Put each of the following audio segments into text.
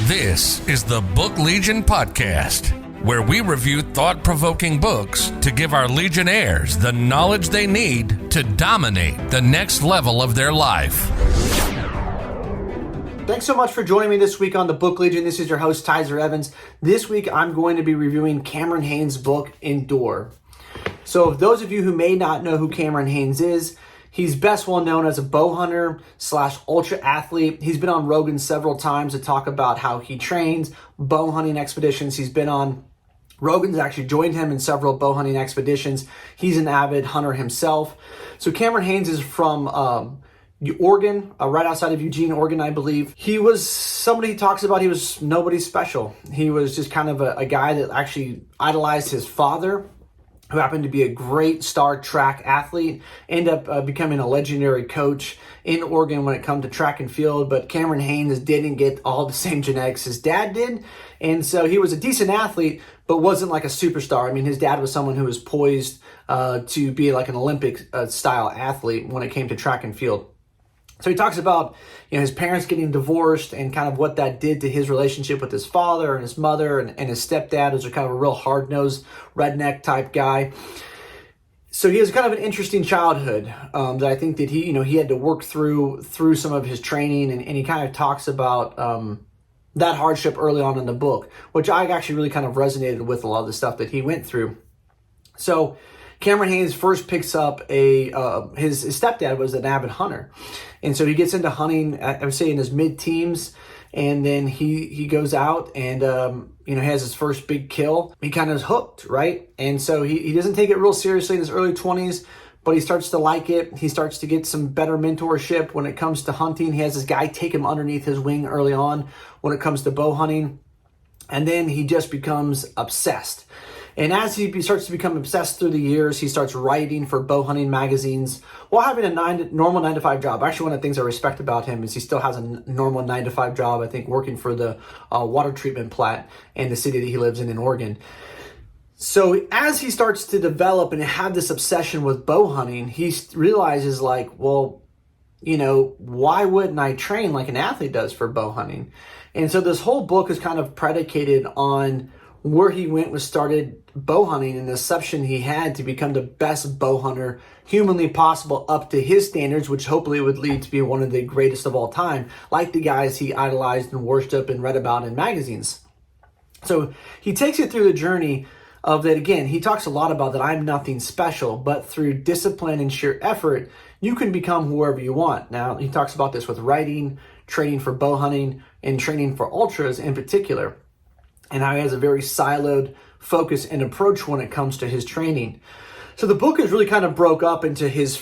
This is the Book Legion Podcast, where we review thought-provoking books to give our Legionnaires the knowledge they need to dominate the next level of their life. Thanks so much for joining me this week on the Book Legion. This is your host, Tyzer Evans. This week, I'm going to be reviewing Cameron Hanes' book, Endure. So, those of you who may not know who Cameron Hanes is, he's best well known as a bow hunter / ultra athlete. He's been on Rogan several times to talk about how he trains, bow hunting expeditions he's been on. Rogan's actually joined him in several bow hunting expeditions. He's an avid hunter himself. So Cameron Hanes is from Oregon, right outside of Eugene, Oregon, I believe. He was somebody he talks about, he was nobody special. He was just kind of a guy that actually idolized his father, who happened to be a great star track athlete, ended up becoming a legendary coach in Oregon when it comes to track and field. But Cameron Hanes didn't get all the same genetics his dad did. And so he was a decent athlete, but wasn't like a superstar. I mean, his dad was someone who was poised to be like an Olympic style athlete when it came to track and field. So he talks about, his parents getting divorced and kind of what that did to his relationship with his father and his mother and his stepdad, who's a kind of a real hard-nosed redneck type guy. So he has kind of an interesting childhood that I think that he had to work through some of his training, and he kind of talks about that hardship early on in the book, which I actually really kind of resonated with a lot of the stuff that he went through. So Cameron Hanes first picks up his stepdad was an avid hunter. And so he gets into hunting, I would say in his mid-teens, and then he goes out and, has his first big kill. He kind of is hooked, right? And so he doesn't take it real seriously in his early 20s, but he starts to like it. He starts to get some better mentorship when it comes to hunting. He has this guy take him underneath his wing early on when it comes to bow hunting. And then he just becomes obsessed. And as he starts to become obsessed through the years, he starts writing for bow hunting magazines while having a normal 9-to-5 job. Actually, one of the things I respect about him is he still has a normal 9-to-5 job, I think, working for the water treatment plant in the city that he lives in Oregon. So as he starts to develop and have this obsession with bow hunting, he realizes why wouldn't I train like an athlete does for bow hunting? And so this whole book is kind of predicated on where he went was started bow hunting and the assumption he had to become the best bow hunter humanly possible up to his standards, which hopefully would lead to be one of the greatest of all time, like the guys he idolized and worshiped and read about in magazines. So he takes you through the journey of that. Again, he talks a lot about that I'm nothing special, but through discipline and sheer effort, you can become whoever you want. Now, he talks about this with writing, training for bow hunting, and training for ultras in particular, and how he has a very siloed focus and approach when it comes to his training. So the book is really kind of broke up into his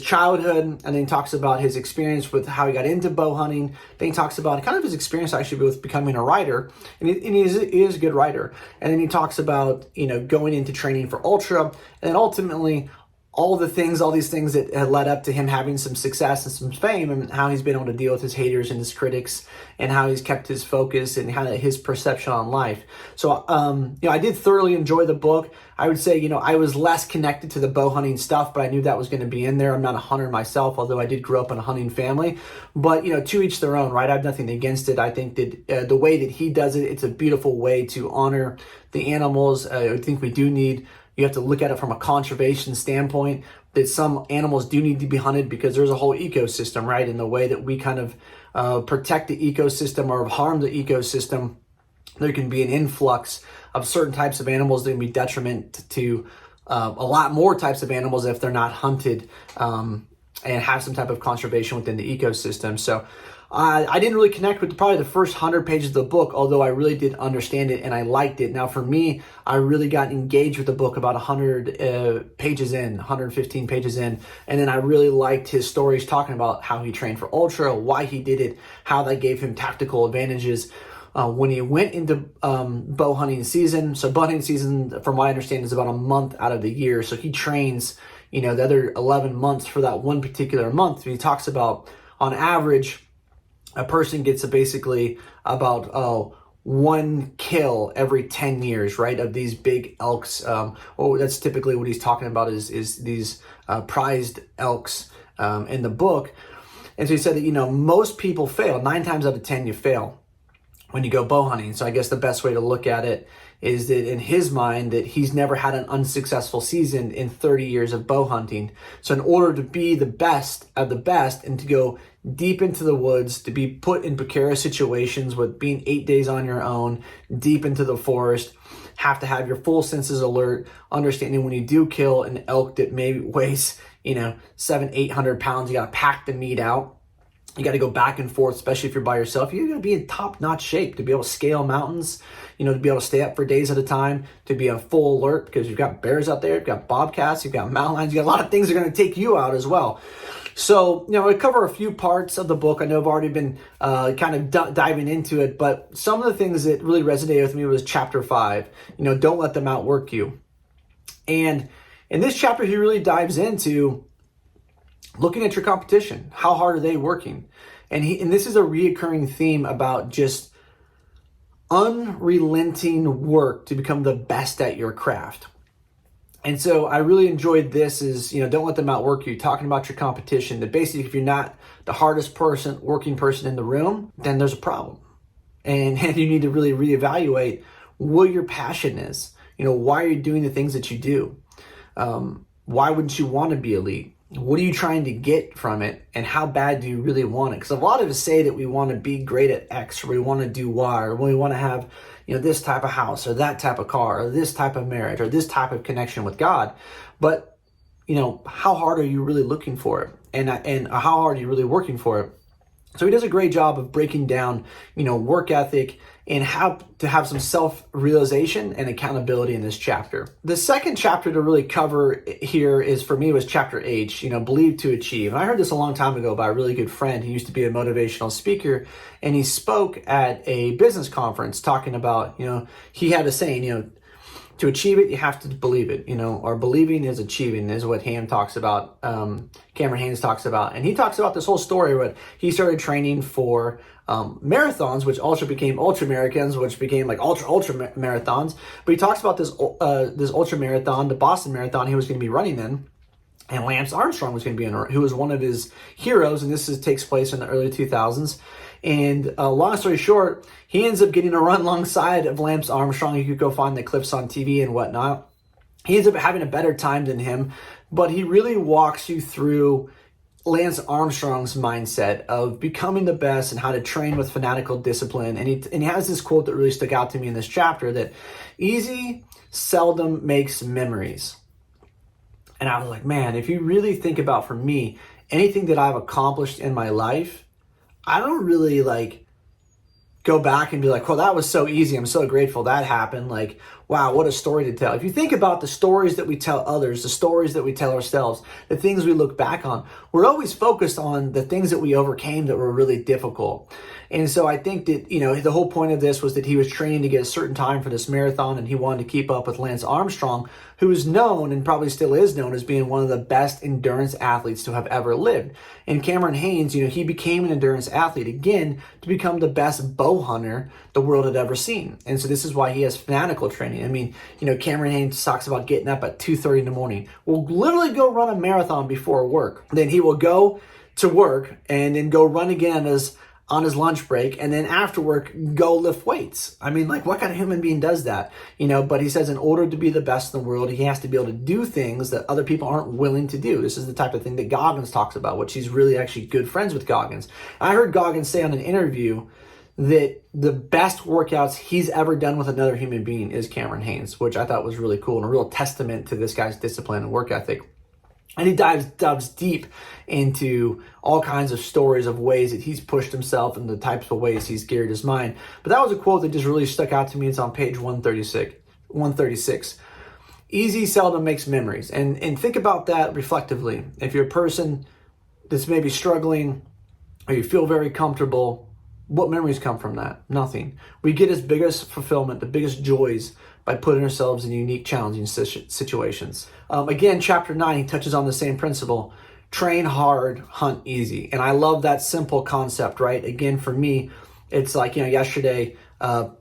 childhood, and then he talks about his experience with how he got into bow hunting. Then he talks about kind of his experience actually with becoming a writer, and he is a good writer. And then he talks about, going into training for ultra, and then ultimately all these things that had led up to him having some success and some fame, and how he's been able to deal with his haters and his critics, and how he's kept his focus and how his perception on life. So, I did thoroughly enjoy the book. I would say, I was less connected to the bow hunting stuff, but I knew that was going to be in there. I'm not a hunter myself, although I did grow up in a hunting family. But, to each their own, right? I have nothing against it. I think that the way that he does it, it's a beautiful way to honor the animals. I think we do need. You have to look at it from a conservation standpoint, that some animals do need to be hunted because there's a whole ecosystem, right? In the way that we kind of protect the ecosystem or harm the ecosystem, there can be an influx of certain types of animals that can be detriment to a lot more types of animals if they're not hunted and have some type of conservation within the ecosystem. So I didn't really connect with probably the first 100 pages of the book, although I really did understand it and I liked it. Now, for me, I really got engaged with the book about 100 pages in, 115 pages in, and then I really liked his stories talking about how he trained for ultra, why he did it, how that gave him tactical advantages when he went into bow hunting season. So bow hunting season, from what I understand, is about a month out of the year. So he trains, the other 11 months for that one particular month. He talks about, on average, a person gets basically about one kill every 10 years, right, of these big elks. That's typically what he's talking about is these prized elks in the book. And so he said that, most people fail. 9 times out of 10 you fail. when you go bow hunting. So I guess the best way to look at it is that in his mind that he's never had an unsuccessful season in 30 years of bow hunting. So in order to be the best of the best and to go deep into the woods, to be put in precarious situations with being 8 days on your own, deep into the forest, have to have your full senses alert, understanding when you do kill an elk that maybe weighs, 700-800 pounds, you got to pack the meat out. You got to go back and forth, especially if you're by yourself. You got to be in top-notch shape to be able to scale mountains, to be able to stay up for days at a time, to be on full alert because you've got bears out there, you've got bobcats, you've got mountain lions, you've got a lot of things that are going to take you out as well. So, I cover a few parts of the book. I know I've already been kind of diving into it, but some of the things that really resonated with me was chapter 5, don't let them outwork you. And in this chapter, he really dives into looking at your competition. How hard are they working? And this is a reoccurring theme about just unrelenting work to become the best at your craft. And so I really enjoyed this is, don't let them outwork you, talking about your competition. That basically if you're not the hardest working person in the room, then there's a problem. And you need to really reevaluate what your passion is. Why are you doing the things that you do? Why wouldn't you want to be elite? What are you trying to get from it, and how bad do you really want it? Because a lot of us say that we want to be great at X, or we want to do Y, or we want to have this type of house, or that type of car, or this type of marriage, or this type of connection with God. But how hard are you really looking for it, and how hard are you really working for it? So he does a great job of breaking down work ethic and how to have some self-realization and accountability in this chapter. The second chapter to really cover here was chapter H, believe to achieve. And I heard this a long time ago by a really good friend. He used to be a motivational speaker, and he spoke at a business conference talking about, he had a saying, to achieve it, you have to believe it, or believing is achieving is what Cameron Haynes talks about. And he talks about this whole story where he started training for marathons, which also became ultra marathons, which became like ultra marathons. But he talks about this ultra marathon, the Boston Marathon he was going to be running in. And Lance Armstrong was going to be who was one of his heroes, and takes place in the early 2000s. And long story short, he ends up getting a run alongside of Lance Armstrong. You could go find the clips on TV and whatnot. He ends up having a better time than him, but he really walks you through Lance Armstrong's mindset of becoming the best and how to train with fanatical discipline. And he has this quote that really stuck out to me in this chapter that easy seldom makes memories. And I was like, man, if you really think about, for me, anything that I've accomplished in my life, I don't really go back and be like, well, that was so easy. I'm so grateful that happened. Like, wow, what a story to tell. If you think about the stories that we tell others, the stories that we tell ourselves, the things we look back on, we're always focused on the things that we overcame that were really difficult. And so I think that, the whole point of this was that he was training to get a certain time for this marathon, and he wanted to keep up with Lance Armstrong, who is known and probably still is known as being one of the best endurance athletes to have ever lived. And Cameron Haynes, he became an endurance athlete again to become the best bow hunter the world had ever seen. And so this is why he has fanatical training. I mean, Cameron Haynes talks about getting up at 2:30 in the morning. Will literally go run a marathon before work. Then he will go to work and then go run again on his lunch break, and then after work, go lift weights. I mean, what kind of human being does that? But he says in order to be the best in the world, he has to be able to do things that other people aren't willing to do. This is the type of thing that Goggins talks about, which he's really actually good friends with Goggins. I heard Goggins say on an interview that the best workouts he's ever done with another human being is Cameron Haynes, which I thought was really cool and a real testament to this guy's discipline and work ethic. And he dives deep into all kinds of stories of ways that he's pushed himself and the types of ways he's geared his mind. But that was a quote that just really stuck out to me. It's on page 136. Easy seldom makes memories. And think about that reflectively. If you're a person that's maybe struggling or you feel very comfortable, what memories come from that? Nothing. We get his biggest fulfillment, the biggest joys by putting ourselves in unique, challenging situations. Again, chapter 9, he touches on the same principle. Train hard, hunt easy. And I love that simple concept, right? Again, for me, it's like, yesterday,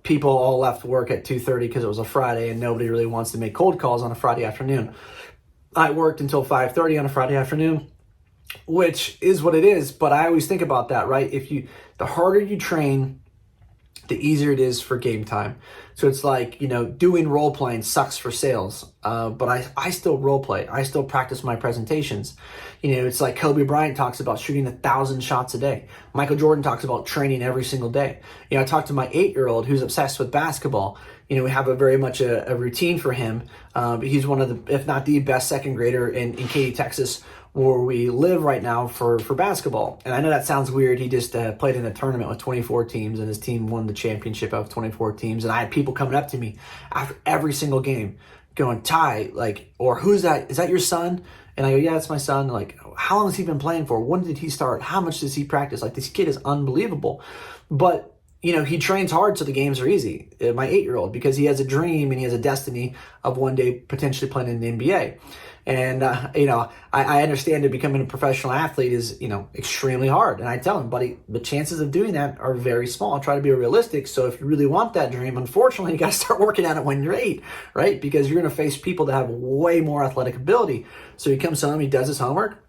people all left work at 2:30 because it was a Friday and nobody really wants to make cold calls on a Friday afternoon. I worked until 5:30 on a Friday afternoon, which is what it is. But I always think about that, right? The harder you train, the easier it is for game time. So it's like, doing role playing sucks for sales, but I still role play. I still practice my presentations. It's like Kobe Bryant talks about shooting 1,000 shots a day. Michael Jordan talks about training every single day. I talked to my 8-year-old who's obsessed with basketball. We have a very much a routine for him. He's one of the, if not the best second grader in Katy, Texas, where we live right now for basketball. And I know that sounds weird. He just played in a tournament with 24 teams, and his team won the championship of 24 teams. And I had people coming up to me after every single game going, Ty, or who's that? Is that your son? And I go, yeah, it's my son. Like, how long has he been playing for? When did he start? How much does he practice? This kid is unbelievable. But he trains hard so the games are easy, my 8-year-old, because he has a dream and he has a destiny of one day potentially playing in the NBA. And, I understand that becoming a professional athlete is, extremely hard. And I tell him, buddy, the chances of doing that are very small. I try to be realistic. So if you really want that dream, unfortunately, you got to start working at it when you're 8, right? Because you're going to face people that have way more athletic ability. So he comes home, he does his homework.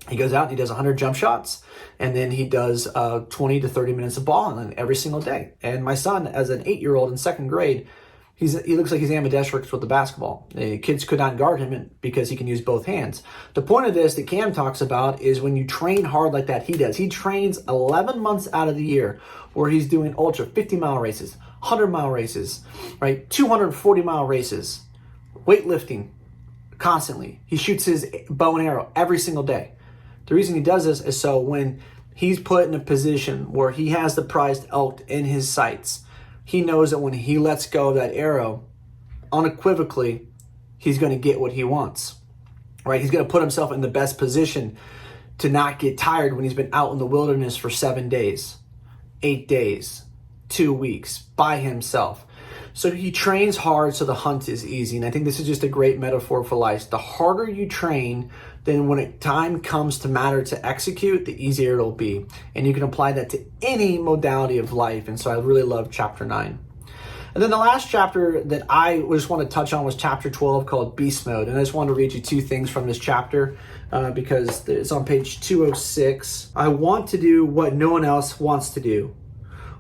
He goes out and he does 100 jump shots, and then he does 20 to 30 minutes of ball handling every single day. And my son, as an 8-year-old in second grade, he looks like he's ambidextrous with the basketball. The kids could not guard him because he can use both hands. The point of this that Cam talks about is when you train hard like that he does. He trains 11 months out of the year where he's doing ultra 50-mile races, 100-mile races, right? 240-mile races, weightlifting constantly. He shoots his bow and arrow every single day. The reason he does this is so when he's put in a position where he has the prized elk in his sights, he knows that when he lets go of that arrow, unequivocally, he's going to get what he wants, right? He's going to put himself in the best position to not get tired when he's been out in the wilderness for 7 days, 8 days, 2 weeks by himself. So he trains hard so the hunt is easy. And I think this is just a great metaphor for life. The harder you train, then when time comes to matter to execute, the easier it'll be. And you can apply that to any modality of life. And so I really love chapter 9. And then the last chapter that I just want to touch on was chapter 12, called Beast Mode. And I just want to read you 2 things from this chapter because it's on page 206. I want to do what no one else wants to do.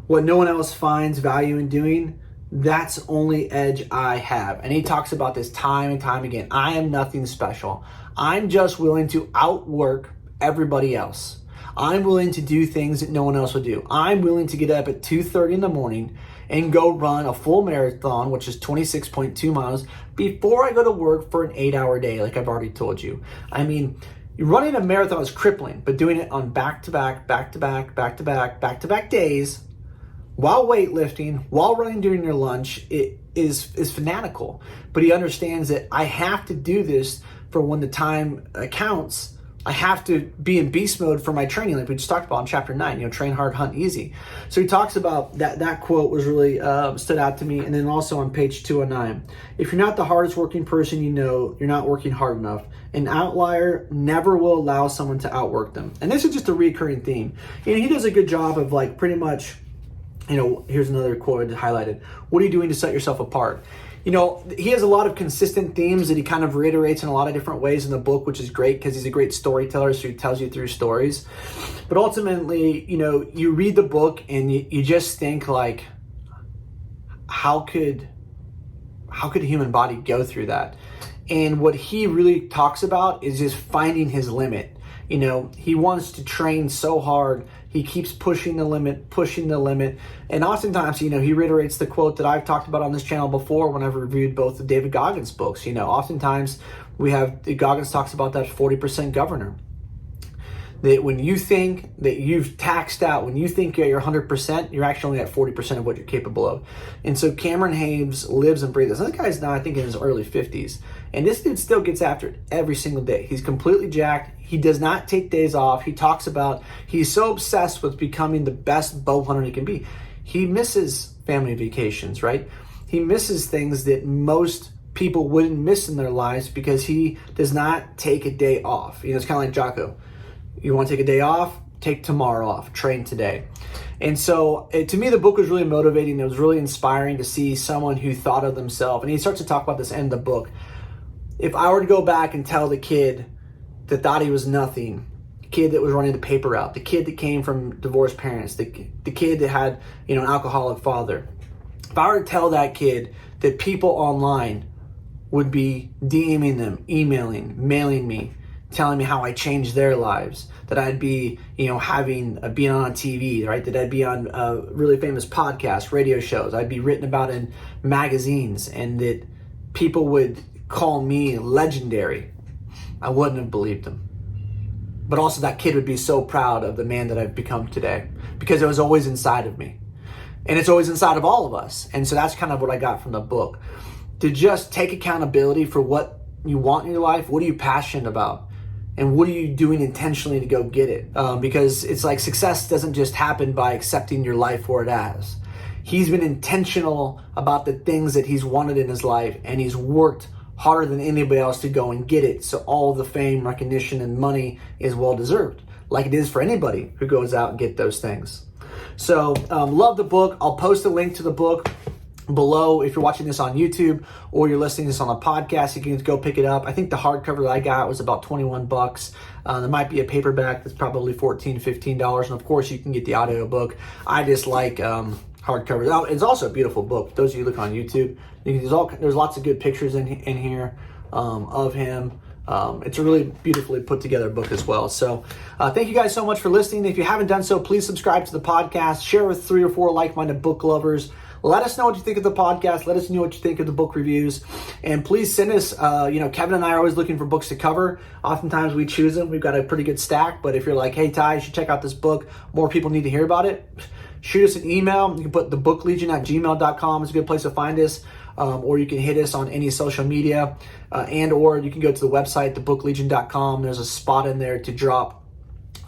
What no one else finds value in doing, that's only edge I have. And he talks about this time and time again. I am nothing special. I'm just willing to outwork everybody else. I'm willing to do things that no one else would do. I'm willing to get up at 2:30 in the morning and go run a full marathon, which is 26.2 miles, before I go to work for an 8-hour day, like I've already told you. I mean, running a marathon is crippling, but doing it on back-to-back, back-to-back, back-to-back, back-to-back days, while weightlifting, while running during your lunch, it is fanatical. But he understands that I have to do this for when the time counts. I have to be in beast mode for my training, like we just talked about in chapter 9, train hard, hunt easy. So he talks about that quote was really stood out to me. And then also on page 209, if you're not the hardest working person you're not working hard enough. An outlier never will allow someone to outwork them. And this is just a recurring theme. He does a good job of pretty much, here's another quote I highlighted. What are you doing to set yourself apart? He has a lot of consistent themes that he kind of reiterates in a lot of different ways in the book, which is great because he's a great storyteller, so he tells you through stories. But ultimately, you read the book and you just think how could a human body go through that? And what he really talks about is just finding his limit. He wants to train so hard. He keeps pushing the limit. And oftentimes, he reiterates the quote that I've talked about on this channel before when I've reviewed both the David Goggins books. Oftentimes Goggins talks about that 40% governor. That when you think that you've taxed out, when you think you're 100%, you're actually only at 40% of what you're capable of. And so Cameron Haves lives and breathes. This guy's now, I think, in his early 50s. And this dude still gets after it every single day. He's completely jacked. He does not take days off. He talks about he's so obsessed with becoming the best bow hunter he can be. He misses family vacations, right? He misses things that most people wouldn't miss in their lives because he does not take a day off. It's kind of like Jocko. You want to take a day off? Take tomorrow off. Train today. And so to me, the book was really motivating. It was really inspiring to see someone who thought of themselves. And he starts to talk about this in the book. If I were to go back and tell the kid that thought he was nothing, the kid that was running the paper route, the kid that came from divorced parents, the kid that had, an alcoholic father. If I were to tell that kid that people online would be DMing them, emailing, mailing me, telling me how I changed their lives, that I'd be, being on TV, right? That I'd be on really famous podcasts, radio shows. I'd be written about in magazines, and that people would call me legendary. I wouldn't have believed them. But also that kid would be so proud of the man that I've become today, because it was always inside of me. And it's always inside of all of us. And so that's kind of what I got from the book. To just take accountability for what you want in your life. What are you passionate about? And what are you doing intentionally to go get it? Because it's like success doesn't just happen by accepting your life where it is. He's been intentional about the things that he's wanted in his life, and he's worked harder than anybody else to go and get it. So all the fame, recognition, and money is well deserved, like it is for anybody who goes out and get those things. So love the book. I'll post a link to the book below if you're watching this on YouTube or you're listening to this on a podcast. You can go pick it up. I think the hardcover that I got was about $21. There might be a paperback that's probably $14, $15, and of course you can get the audio book. I just like hardcover. It's also a beautiful book. Those of you who look on YouTube, there's lots of good pictures in here of him. It's a really beautifully put together book as well. So thank you guys so much for listening. If you haven't done so, please subscribe to the podcast. Share with 3 or 4 like-minded book lovers. Let us know what you think of the podcast. Let us know what you think of the book reviews. And please send us, Kevin and I are always looking for books to cover. Oftentimes we choose them. We've got a pretty good stack. But if you're like, hey, Ty, you should check out this book, more people need to hear about it, shoot us an email. You can put thebooklegion@gmail.com. It's a good place to find us. Or you can hit us on any social media. Or you can go to the website, thebooklegion.com. There's a spot in there to drop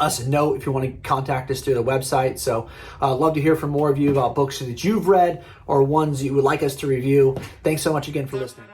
us a note if you want to contact us through the website. So love to hear from more of you about books that you've read or ones you would like us to review. Thanks so much again for listening.